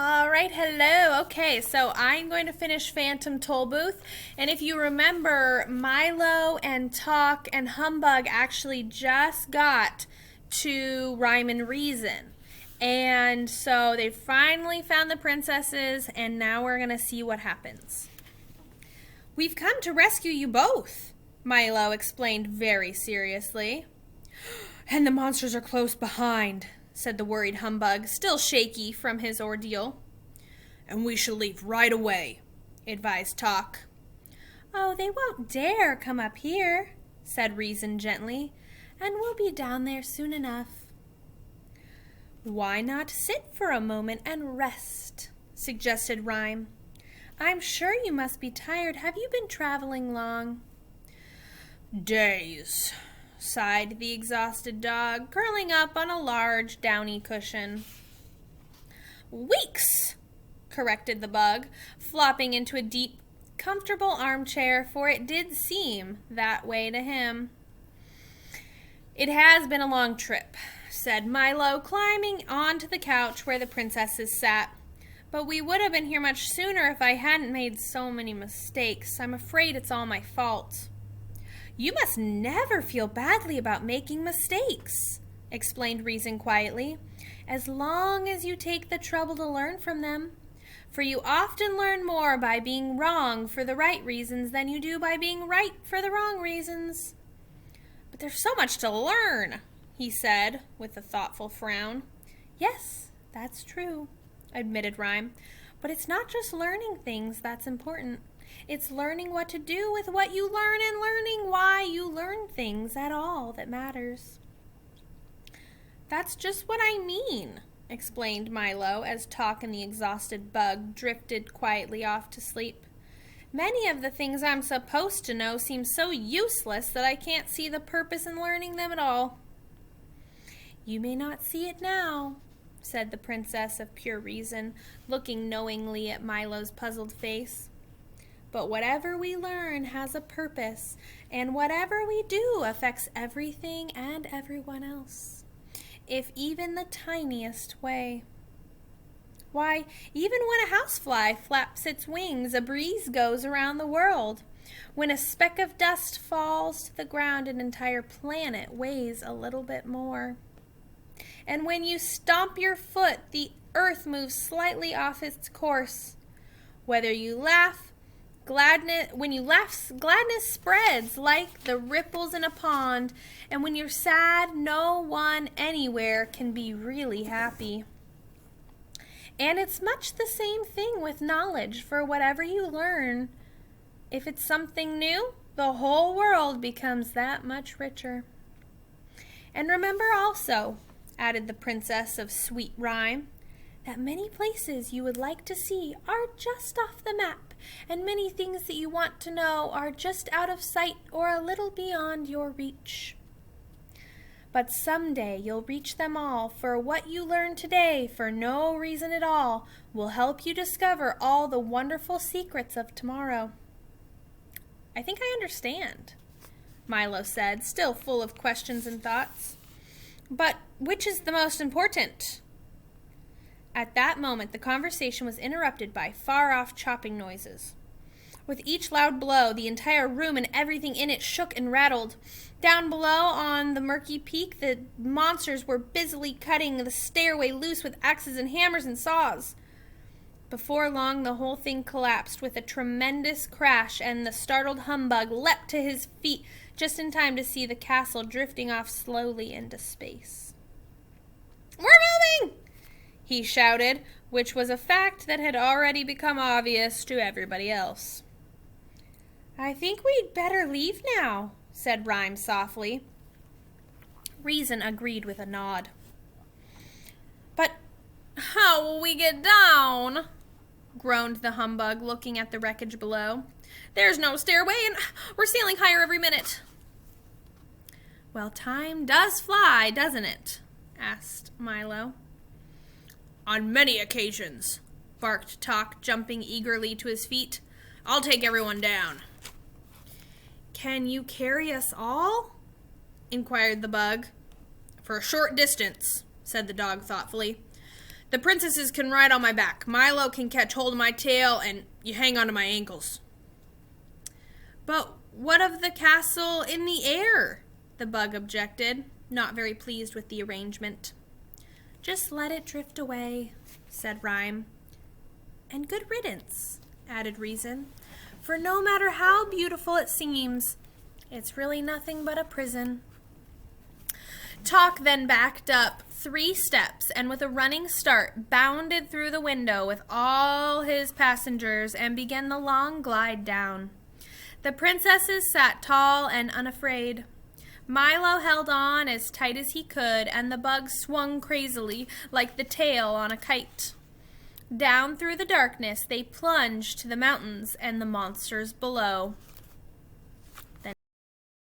All right, hello. Okay, so I'm going to finish Phantom Tollbooth. And if you remember, Milo and Talk and Humbug actually just got to Rhyme and Reason. And so they finally found the princesses, and now we're going to see what happens. We've come to rescue you both, Milo explained very seriously. And the monsters are close behind, said the worried Humbug, still shaky from his ordeal. And we shall leave right away, advised Talk. Oh, they won't dare come up here, said Reason gently, and we'll be down there soon enough. Why not sit for a moment and rest, suggested Rhyme. I'm sure you must be tired. Have you been traveling long? Days, sighed the exhausted dog, curling up on a large, downy cushion. Weeks, corrected the bug, flopping into a deep, comfortable armchair, for it did seem that way to him. It has been a long trip, said Milo, climbing onto the couch where the princesses sat. But we would have been here much sooner if I hadn't made so many mistakes. I'm afraid it's all my fault. You must never feel badly about making mistakes, explained Reason quietly, as long as you take the trouble to learn from them. For you often learn more by being wrong for the right reasons than you do by being right for the wrong reasons. But there's so much to learn, he said, with a thoughtful frown. Yes, that's true, admitted Rhyme. But it's not just learning things that's important. It's learning what to do with what you learn and learning why you learn things at all that matters. That's just what I mean, explained Milo as Talk and the exhausted bug drifted quietly off to sleep. Many of the things I'm supposed to know seem so useless that I can't see the purpose in learning them at all. You may not see it now, said the Princess of Pure Reason, looking knowingly at Milo's puzzled face. But whatever we learn has a purpose, and whatever we do affects everything and everyone else, if even the tiniest way. Why, even when a housefly flaps its wings, a breeze goes around the world. When a speck of dust falls to the ground, an entire planet weighs a little bit more. And when you stomp your foot, the earth moves slightly off its course. Whether you laugh, gladness spreads like the ripples in a pond, and when you're sad, no one anywhere can be really happy. And it's much the same thing with knowledge. For whatever you learn, if it's something new, the whole world becomes that much richer. And remember also, added the Princess of Sweet Rhyme, that many places you would like to see are just off the map, and many things that you want to know are just out of sight or a little beyond your reach. But someday you'll reach them all, for what you learn today, for no reason at all, will help you discover all the wonderful secrets of tomorrow. I think I understand, Milo said, still full of questions and thoughts. But which is the most important? At that moment, the conversation was interrupted by far-off chopping noises. With each loud blow, the entire room and everything in it shook and rattled. Down below on the murky peak, the monsters were busily cutting the stairway loose with axes and hammers and saws. Before long, the whole thing collapsed with a tremendous crash, and the startled Humbug leapt to his feet just in time to see the castle drifting off slowly into space. "We're moving!" he shouted, which was a fact that had already become obvious to everybody else. I think we'd better leave now, said Rhyme softly. Reason agreed with a nod. But how will we get down? Groaned the Humbug, looking at the wreckage below. There's no stairway, and we're sailing higher every minute. Well, time does fly, doesn't it? Asked Milo. On many occasions, barked Talk, jumping eagerly to his feet. I'll take everyone down. Can you carry us all? Inquired the bug. For a short distance, said the dog thoughtfully. The princesses can ride on my back. Milo can catch hold of my tail, and you hang onto my ankles. But what of the castle in the air? The bug objected, not very pleased with the arrangement. Just let it drift away, said Rhyme. And good riddance, added Reason, for no matter how beautiful it seems, it's really nothing but a prison. Talk then backed up 3 steps and with a running start bounded through the window with all his passengers and began the long glide down. The princesses sat tall and unafraid. Milo held on as tight as he could, and the bug swung crazily like the tail on a kite. Down through the darkness they plunged to the mountains and the monsters below.